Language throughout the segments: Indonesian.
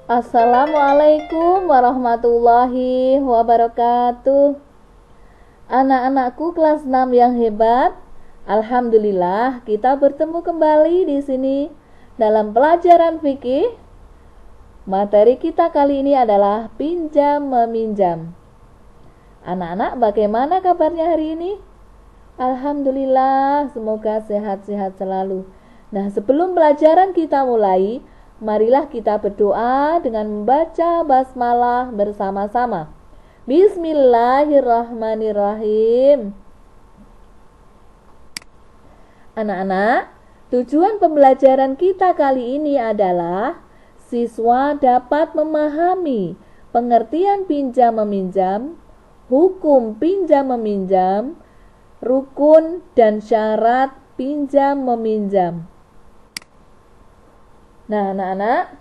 Assalamualaikum warahmatullahi wabarakatuh. Anak-anakku kelas 6 yang hebat, alhamdulillah kita bertemu kembali di sini dalam pelajaran fikih. Materi kita kali ini adalah pinjam meminjam. Anak-anak, bagaimana kabarnya hari ini? Alhamdulillah, semoga sehat-sehat selalu. Nah, sebelum pelajaran kita mulai, marilah kita berdoa dengan membaca basmalah bersama-sama. Bismillahirrahmanirrahim. Anak-anak, tujuan pembelajaran kita kali ini adalah siswa dapat memahami pengertian pinjam-meminjam, hukum pinjam-meminjam, rukun dan syarat pinjam-meminjam. Nah, anak-anak,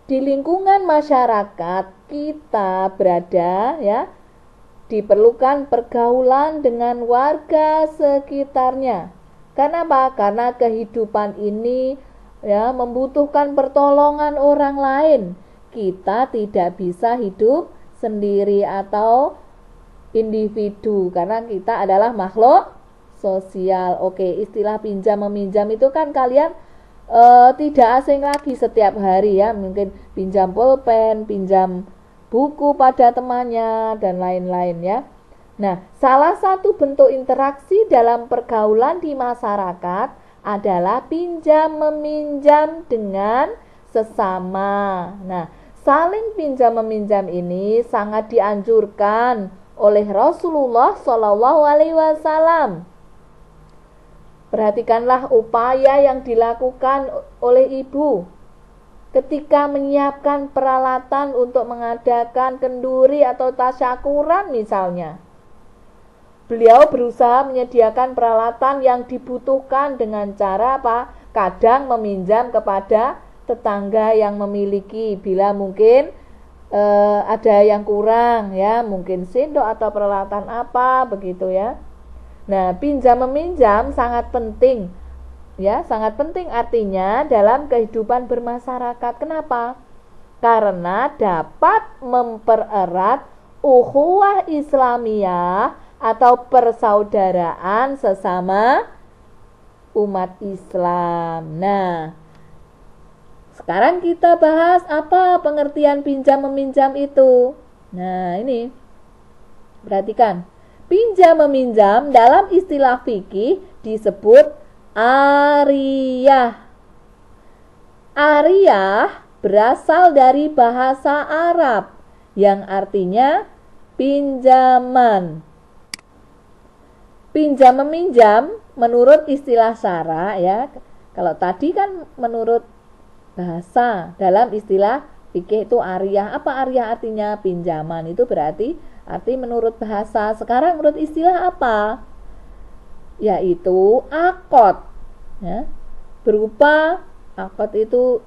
di lingkungan masyarakat kita berada ya, diperlukan pergaulan dengan warga sekitarnya. Kenapa? Karena kehidupan ini ya membutuhkan pertolongan orang lain. Kita tidak bisa hidup sendiri atau individu karena kita adalah makhluk sosial. Oke, istilah pinjam meminjam itu kan kalian tidak asing lagi setiap hari ya, mungkin pinjam pulpen, pinjam buku pada temannya dan lain-lain ya. Nah, salah satu bentuk interaksi dalam pergaulan di masyarakat adalah pinjam meminjam dengan sesama. Nah, saling pinjam meminjam ini sangat dianjurkan oleh Rasulullah SAW. Perhatikanlah upaya yang dilakukan oleh ibu ketika menyiapkan peralatan untuk mengadakan kenduri atau tasyakuran misalnya. Beliau berusaha menyediakan peralatan yang dibutuhkan dengan cara apa? Kadang meminjam kepada tetangga yang memiliki bila mungkin ada yang kurang ya, mungkin sendok atau peralatan apa begitu ya. Nah, pinjam meminjam sangat penting ya, sangat penting artinya dalam kehidupan bermasyarakat. Kenapa? Karena dapat mempererat ukhuwah Islamiyah atau persaudaraan sesama umat Islam. Nah, sekarang kita bahas apa pengertian pinjam meminjam itu. Nah, ini perhatikan. Pinjam meminjam dalam istilah fikih disebut ariyah. Ariyah berasal dari bahasa Arab yang artinya pinjaman. Pinjam meminjam menurut istilah syara ya. Kalau tadi kan menurut bahasa, dalam istilah fikih itu ariyah. Apa ariyah artinya? Pinjaman. Itu berarti arti menurut bahasa. Sekarang menurut istilah apa? Yaitu akad ya. Berupa akad itu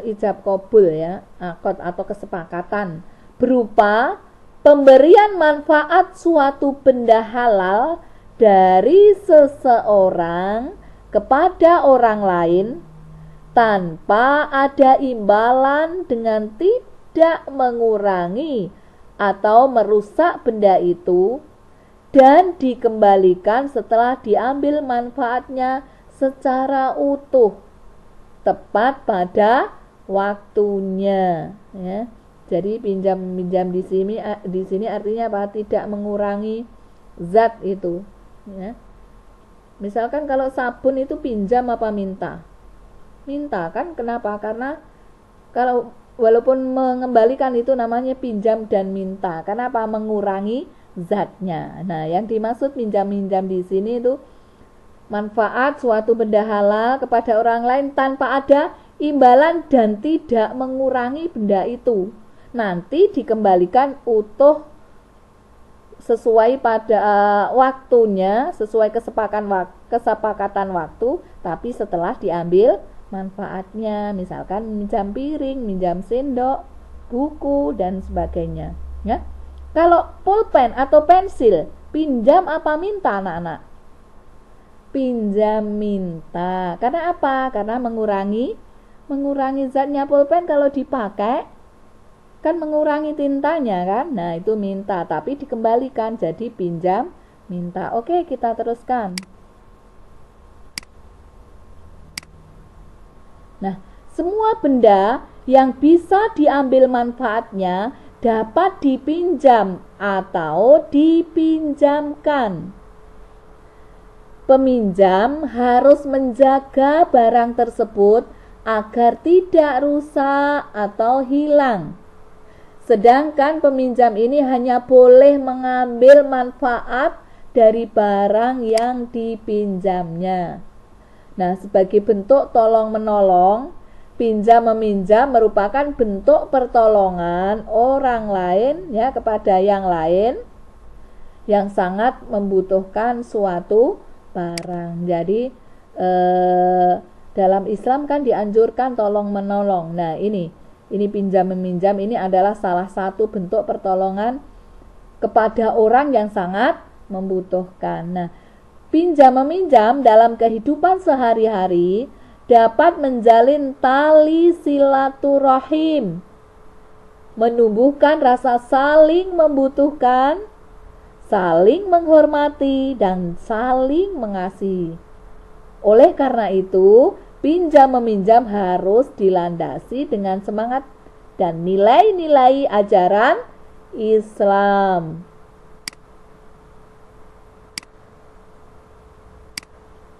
ijab qabul ya, akad atau kesepakatan berupa pemberian manfaat suatu benda halal dari seseorang kepada orang lain tanpa ada imbalan dengan tidak mengurangi atau merusak benda itu dan dikembalikan setelah diambil manfaatnya secara utuh tepat pada waktunya ya. Jadi pinjam-pinjam di sini artinya apa? Tidak mengurangi zat itu ya. Misalkan kalau sabun itu pinjam apa minta? Minta kan, kenapa? Karena kalau walaupun mengembalikan itu namanya pinjam dan minta. Kenapa? Mengurangi zatnya. Nah, yang dimaksud pinjam-minjam di sini itu manfaat suatu benda halal kepada orang lain tanpa ada imbalan dan tidak mengurangi benda itu. Nanti dikembalikan utuh sesuai pada waktunya, sesuai kesepakatan waktu, tapi setelah diambil manfaatnya, misalkan minjam piring, minjam sendok, buku dan sebagainya ya. Kalau pulpen atau pensil, pinjam apa minta anak-anak? Pinjam minta. Karena apa? Karena mengurangi zatnya. Pulpen kalau dipakai kan mengurangi tintanya kan. Nah, itu minta tapi dikembalikan jadi pinjam minta. Oke, kita teruskan. Nah, semua benda yang bisa diambil manfaatnya dapat dipinjam atau dipinjamkan. Peminjam harus menjaga barang tersebut agar tidak rusak atau hilang. Sedangkan peminjam ini hanya boleh mengambil manfaat dari barang yang dipinjamnya. Nah, sebagai bentuk tolong-menolong, pinjam-meminjam merupakan bentuk pertolongan orang lain ya kepada yang lain yang sangat membutuhkan suatu barang. Jadi dalam Islam kan dianjurkan tolong-menolong. Nah, ini pinjam-meminjam ini adalah salah satu bentuk pertolongan kepada orang yang sangat membutuhkan. Nah, pinjam-meminjam dalam kehidupan sehari-hari dapat menjalin tali silaturahim, menumbuhkan rasa saling membutuhkan, saling menghormati, dan saling mengasihi. Oleh karena itu, pinjam-meminjam harus dilandasi dengan semangat dan nilai-nilai ajaran Islam.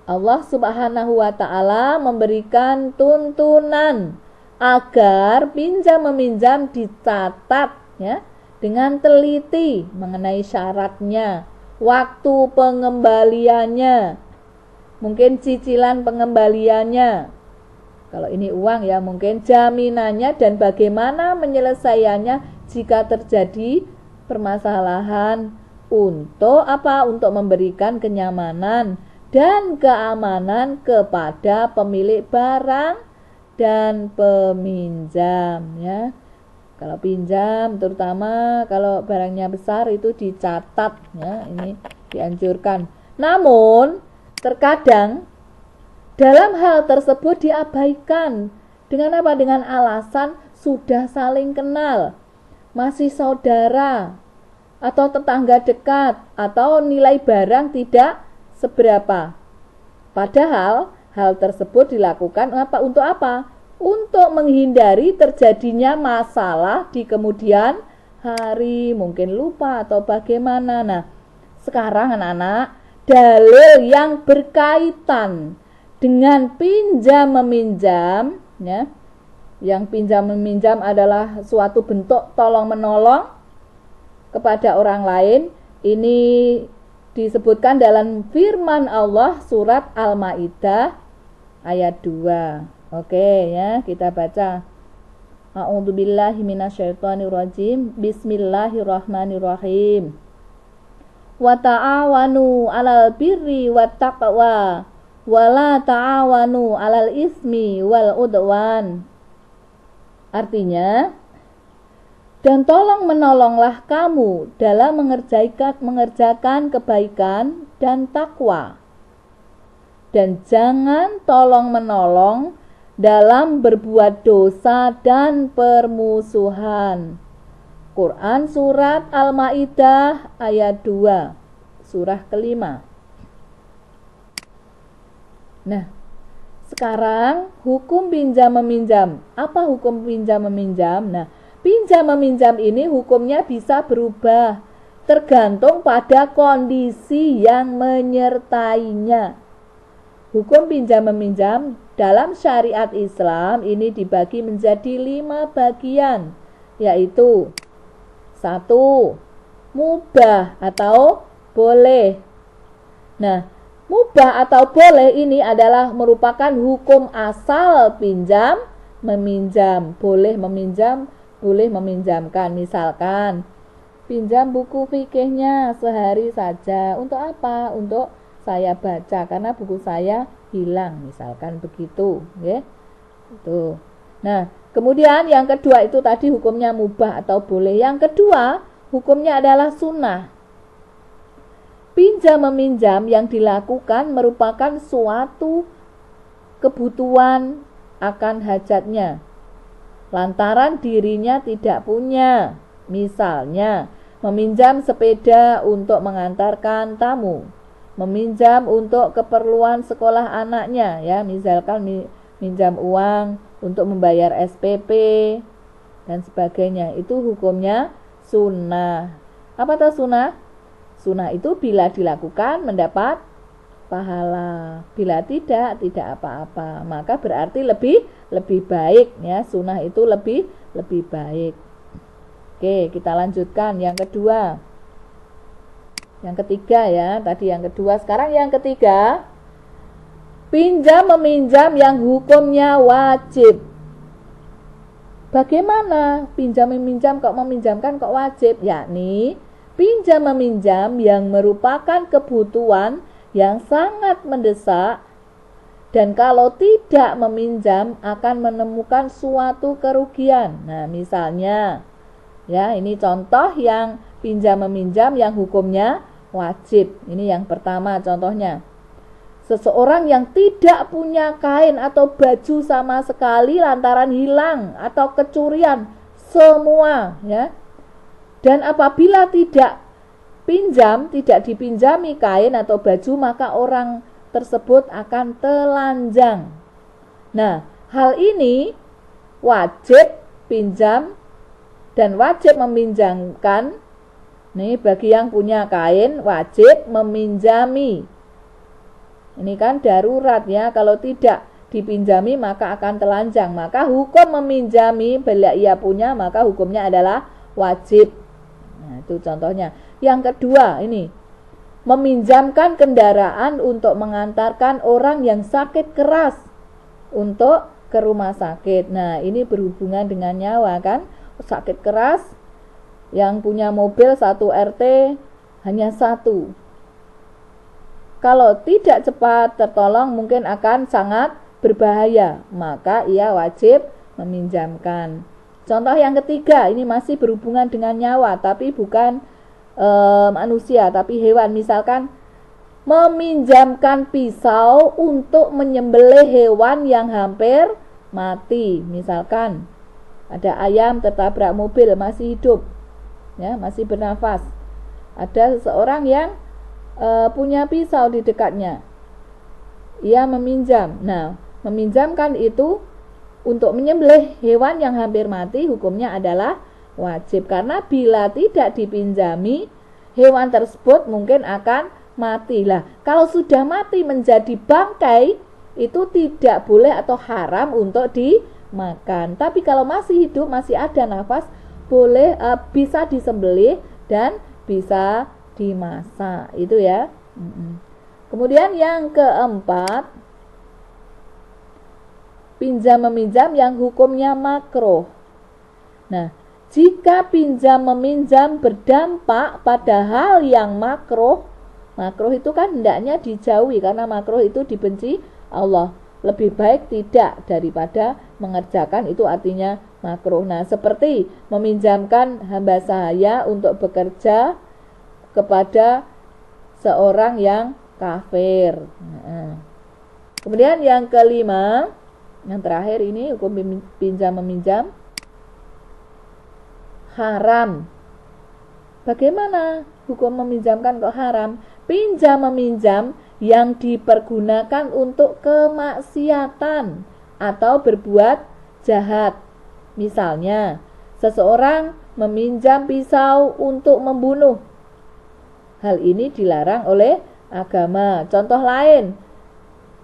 Allah Subhanahu wa ta'ala memberikan tuntunan agar pinjam-meminjam dicatat ya dengan teliti mengenai syaratnya, waktu pengembaliannya, mungkin cicilan pengembaliannya. Kalau ini uang ya, mungkin jaminannya dan bagaimana menyelesaikannya jika terjadi permasalahan. Untuk apa? Untuk memberikan kenyamanan dan keamanan kepada pemilik barang dan peminjam ya. Kalau pinjam, terutama kalau barangnya besar itu dicatat ya, ini dianjurkan. Namun terkadang dalam hal tersebut diabaikan. Dengan apa? Dengan alasan sudah saling kenal, masih saudara, atau tetangga dekat, atau nilai barang tidak seberapa. Padahal hal tersebut dilakukan apa? Untuk apa? Untuk menghindari terjadinya masalah di kemudian hari, mungkin lupa atau bagaimana. Nah, sekarang anak-anak, dalil yang berkaitan dengan pinjam-meminjam ya, yang pinjam-meminjam adalah suatu bentuk tolong-menolong kepada orang lain, ini disebutkan dalam firman Allah surat Al-Maidah ayat 2. Oke ya, kita baca. A'udzubillahi minasyaitonirrajim. Bismillahirrahmanirrahim. Wa ta'awanu 'alal birri wat taqwa wa la ta'awanu 'alal ismi wal udwan. Artinya, dan tolong menolonglah kamu dalam mengerjakan kebaikan dan takwa. Dan jangan tolong menolong dalam berbuat dosa dan permusuhan. Quran surat Al-Maidah ayat 2, surah kelima. Nah, sekarang hukum pinjam-meminjam. Apa hukum pinjam-meminjam? Nah, pinjam-meminjam ini hukumnya bisa berubah tergantung pada kondisi yang menyertainya. Hukum pinjam-meminjam dalam syariat Islam ini dibagi menjadi 5 bagian, yaitu 1. Mubah atau boleh. Nah, mubah atau boleh ini adalah merupakan hukum asal pinjam-meminjam. Boleh meminjam, boleh meminjamkan. Misalkan pinjam buku fikihnya sehari saja. Untuk apa? Untuk saya baca karena buku saya hilang, misalkan begitu ya. Itu. Nah, kemudian yang kedua itu tadi hukumnya mubah atau boleh. Yang kedua hukumnya adalah sunnah. Pinjam-meminjam yang dilakukan merupakan suatu kebutuhan akan hajatnya. lantaran dirinya tidak punya. Misalnya, meminjam sepeda untuk mengantarkan tamu, meminjam untuk keperluan sekolah anaknya, ya, misalkan minjam uang untuk membayar SPP dan sebagainya. Itu hukumnya sunnah. Apa itu sunnah? Sunnah itu bila dilakukan mendapat pahala, bila tidak apa-apa. Maka berarti lebih baik, ya. Sunnah itu lebih baik. Oke, kita lanjutkan yang kedua. Yang ketiga, ya. Tadi yang kedua, sekarang yang ketiga. Pinjam meminjam yang hukumnya wajib. Bagaimana pinjam meminjam kok meminjamkan kok wajib? Yakni pinjam meminjam yang merupakan kebutuhan yang sangat mendesak, dan kalau tidak meminjam akan menemukan suatu kerugian. Nah, misalnya, ya, ini contoh yang pinjam meminjam yang hukumnya wajib. Ini yang pertama contohnya. Seseorang yang tidak punya kain atau baju sama sekali lantaran hilang atau kecurian semua, ya. Dan apabila tidak dipinjami kain atau baju, maka orang tersebut akan telanjang. Nah, hal ini wajib pinjam dan wajib meminjamkan. Nih, bagi yang punya kain wajib meminjami. Ini kan darurat, ya, kalau tidak dipinjami maka akan telanjang. Maka hukum meminjami bila ia punya, maka hukumnya adalah wajib. Nah, itu contohnya. Yang kedua, ini meminjamkan kendaraan untuk mengantarkan orang yang sakit keras untuk ke rumah sakit. Nah, ini berhubungan dengan nyawa, kan? Sakit keras, yang punya mobil satu RT hanya satu. Kalau tidak cepat tertolong mungkin akan sangat berbahaya, maka ia wajib meminjamkan. Contoh yang ketiga, ini masih berhubungan dengan nyawa, tapi bukan manusia, tapi hewan. Misalkan meminjamkan pisau untuk menyembelih hewan yang hampir mati. Misalkan ada ayam tertabrak mobil, masih hidup, ya, masih bernafas. Ada seseorang yang punya pisau di dekatnya, ia meminjam. Nah, meminjamkan itu untuk menyembelih hewan yang hampir mati, hukumnya adalah wajib. Karena bila tidak dipinjami, hewan tersebut mungkin akan mati. Lah, kalau sudah mati menjadi bangkai, itu tidak boleh atau haram untuk dimakan. Tapi kalau masih hidup, masih ada nafas, boleh, bisa disembelih dan bisa dimasak. Itu, ya. Kemudian yang keempat, pinjam meminjam yang hukumnya makruh. Nah, jika pinjam meminjam berdampak pada hal yang makruh itu kan hendaknya dijauhi, karena makruh itu dibenci Allah. Lebih baik tidak daripada mengerjakan, itu artinya makruh. Nah, seperti meminjamkan hamba sahaya untuk bekerja kepada seorang yang kafir. Kemudian yang kelima, yang terakhir ini hukum pinjam meminjam haram. Bagaimana hukum meminjamkan kok haram? Pinjam meminjam yang dipergunakan untuk kemaksiatan atau berbuat jahat. Misalnya, seseorang meminjam pisau untuk membunuh. Hal ini dilarang oleh agama. Contoh lain,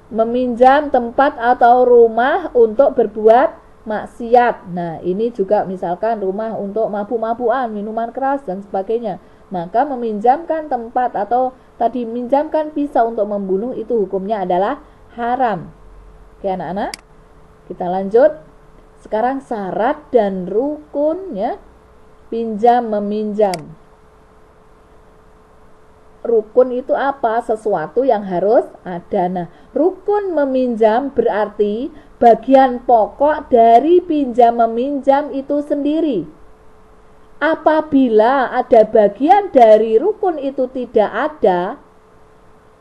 meminjam tempat atau rumah untuk berbuat maksiat. Nah, ini juga misalkan rumah untuk mabuk-mabukan, minuman keras dan sebagainya. Maka meminjamkan tempat atau tadi minjamkan pisau untuk membunuh, itu hukumnya adalah haram. Oke, anak-anak, kita lanjut. Sekarang syarat dan rukun, ya, pinjam meminjam. Rukun itu apa? Sesuatu yang harus ada. Nah, rukun meminjam berarti bagian pokok dari pinjam meminjam itu sendiri. Apabila ada bagian dari rukun itu tidak ada,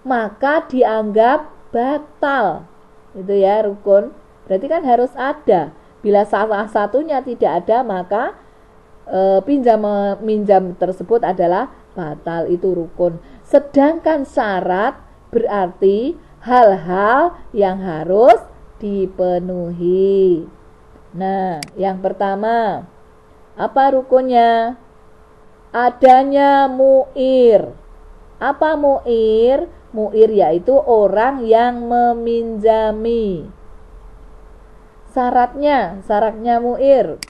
maka dianggap batal. Itu, ya, rukun. Berarti kan harus ada. Bila salah satunya tidak ada, maka pinjam meminjam tersebut adalah batal, itu rukun. Sedangkan syarat berarti hal-hal yang harus dipenuhi. Nah, yang pertama, apa rukunnya? Adanya mu'ir. Apa mu'ir? Mu'ir yaitu orang yang meminjami. Syaratnya mu'ir.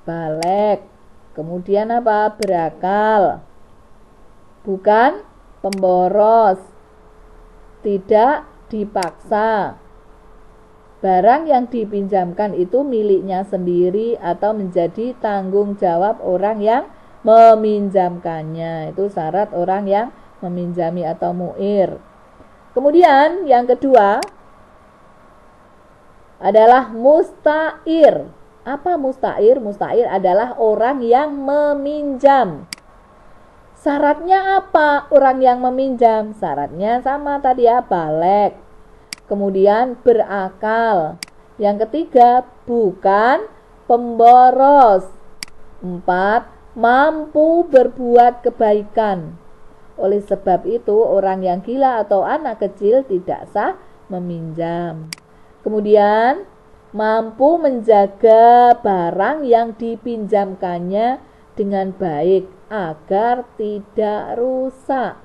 Balek. Kemudian apa? Berakal. Bukan pemboros. Tidak dipaksa. Barang yang dipinjamkan itu miliknya sendiri atau menjadi tanggung jawab orang yang meminjamkannya. Itu syarat orang yang meminjami atau mu'ir. Kemudian yang kedua adalah musta'ir. Apa musta'ir? Musta'ir adalah orang yang meminjam. Syaratnya apa orang yang meminjam? Syaratnya sama tadi ya, balek. Kemudian berakal. Yang ketiga, bukan pemboros. 4, mampu berbuat kebaikan. Oleh sebab itu, orang yang gila atau anak kecil tidak sah meminjam. Kemudian, mampu menjaga barang yang dipinjamkannya dengan baik agar tidak rusak.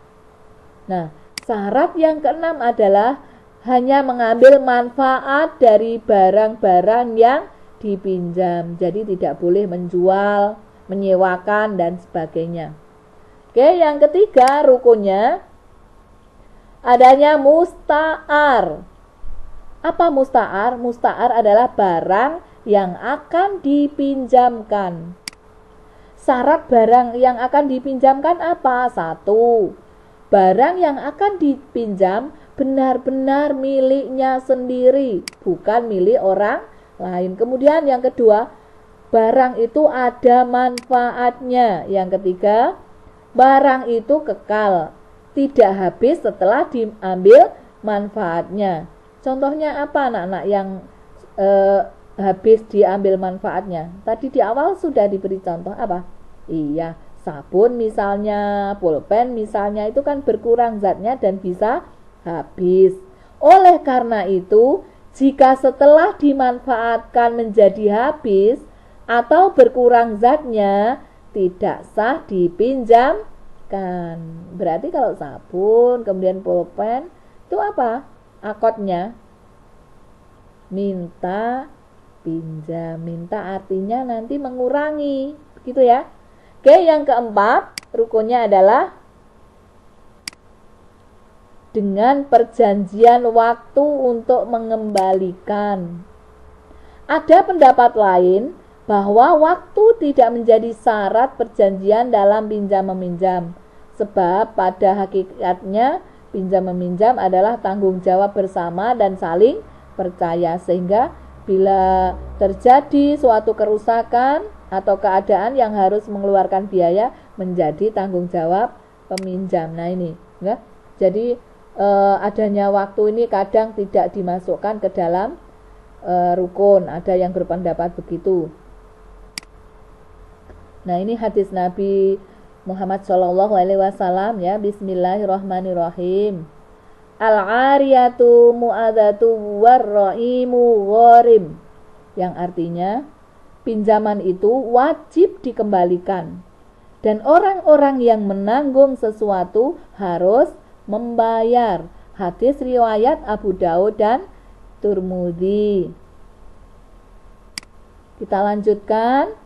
Nah, syarat yang keenam adalah hanya mengambil manfaat dari barang-barang yang dipinjam. Jadi tidak boleh menjual, menyewakan, dan sebagainya. Oke, yang ketiga rukunnya adanya musta'ar. Apa musta'ar? Musta'ar adalah barang yang akan dipinjamkan. Syarat barang yang akan dipinjamkan apa? 1. Barang yang akan dipinjam benar-benar miliknya sendiri, bukan milik orang lain. Kemudian yang kedua, barang itu ada manfaatnya. Yang ketiga, barang itu kekal, tidak habis setelah diambil manfaatnya. Contohnya apa anak-anak yang habis diambil manfaatnya? Tadi di awal sudah diberi contoh apa? Iya, sabun misalnya, pulpen misalnya, itu kan berkurang zatnya dan bisa habis. Oleh karena itu, jika setelah dimanfaatkan menjadi habis atau berkurang zatnya, tidak sah dipinjamkan. Berarti kalau sabun, kemudian pulpen, itu apa? Akotnya minta pinjam. Minta artinya nanti mengurangi, begitu ya. Oke, yang keempat, rukunnya adalah dengan perjanjian waktu untuk mengembalikan. Ada pendapat lain bahwa waktu tidak menjadi syarat perjanjian dalam pinjam-meminjam, sebab pada hakikatnya pinjam-meminjam adalah tanggung jawab bersama dan saling percaya, sehingga bila terjadi suatu kerusakan atau keadaan yang harus mengeluarkan biaya, menjadi tanggung jawab peminjam. Nah ini ya. Jadi adanya waktu ini kadang tidak dimasukkan ke dalam rukun. Ada yang berpendapat begitu. Nah ini hadis Nabi Muhammad SAW ya. Bismillahirrahmanirrahim. Al-ariyatu mu'adatu warra'imu gharim. Yang artinya pinjaman itu wajib dikembalikan, dan orang-orang yang menanggung sesuatu harus membayar. Hadis riwayat Abu Daud dan Tirmidzi. Kita lanjutkan.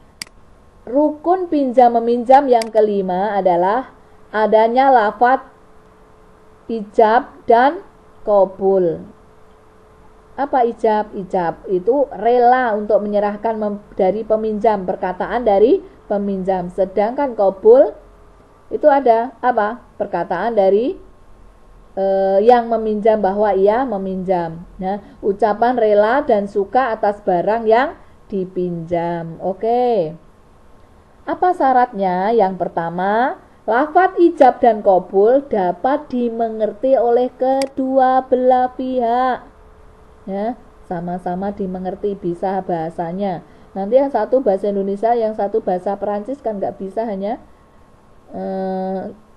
Rukun pinjam-meminjam yang kelima adalah adanya lafadz ijab dan qabul. Apa ijab? Ijab itu rela untuk menyerahkan dari peminjam, perkataan dari peminjam. Sedangkan qabul itu ada apa? Perkataan dari yang meminjam bahwa ia meminjam. Nah, ucapan rela dan suka atas barang yang dipinjam. Oke. Apa syaratnya? Yang pertama, lafadz ijab dan qabul dapat dimengerti oleh kedua belah pihak. Ya, sama-sama dimengerti, bisa bahasanya. Nanti yang satu bahasa Indonesia, yang satu bahasa Perancis kan nggak bisa, hanya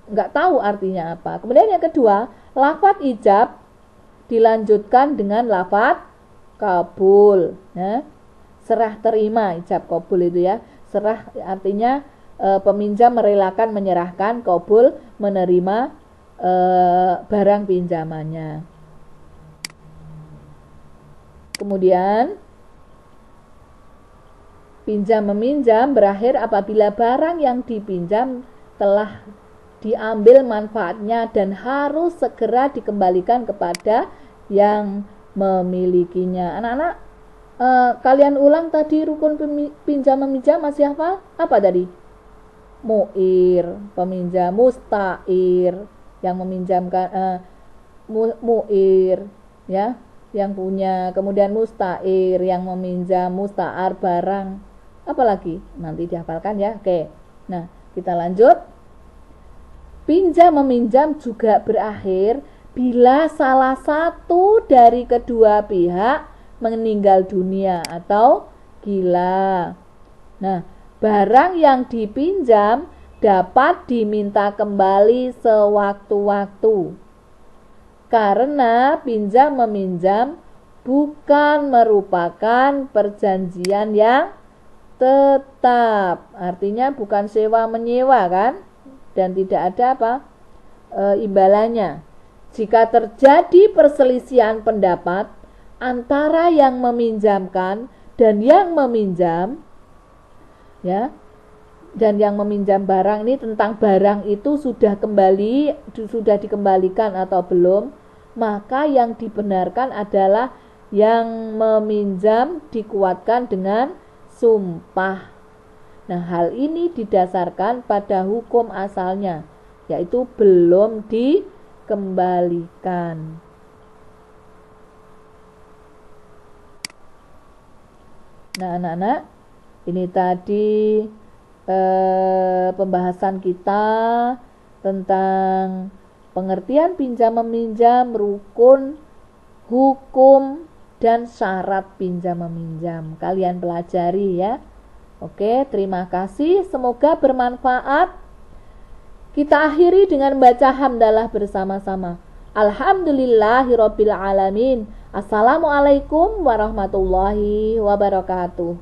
nggak tahu artinya apa. Kemudian yang kedua, lafadz ijab dilanjutkan dengan lafadz kabul. Nah, serah terima, ijab kabul itu ya. Serah artinya peminjam merelakan menyerahkan, kabul menerima barang pinjamannya. Kemudian pinjam meminjam berakhir apabila barang yang dipinjam telah diambil manfaatnya dan harus segera dikembalikan kepada yang memilikinya. Anak-anak, kalian ulang tadi rukun pinjam meminjam masih hafal? Apa tadi? Mu'ir, peminjam, musta'ir, yang meminjamkan, mu'ir, ya, yang punya, kemudian musta'ir, yang meminjam, musta'ar, barang. Apalagi nanti dihafalkan ya. Oke, nah kita lanjut. Pinjam meminjam juga berakhir bila salah satu dari kedua pihak meninggal dunia atau gila. Nah, barang yang dipinjam dapat diminta kembali sewaktu-waktu. Karena pinjam meminjam bukan merupakan perjanjian yang tetap. Artinya bukan sewa menyewa kan? Dan tidak ada apa? Imbalannya. Jika terjadi perselisihan pendapat antara yang meminjamkan dan yang meminjam, ya, dan yang meminjam barang ini tentang barang itu sudah dikembalikan atau belum, maka yang dibenarkan adalah yang meminjam dikuatkan dengan sumpah. Nah, hal ini didasarkan pada hukum asalnya, yaitu belum dikembalikan. Nah, anak-anak, ini tadi pembahasan kita tentang pengertian pinjam meminjam, rukun, hukum, dan syarat pinjam meminjam. Kalian pelajari ya. Oke, terima kasih. Semoga bermanfaat. Kita akhiri dengan baca hamdalah bersama-sama. Alhamdulillahirabbil alamin. Assalamualaikum warahmatullahi wabarakatuh.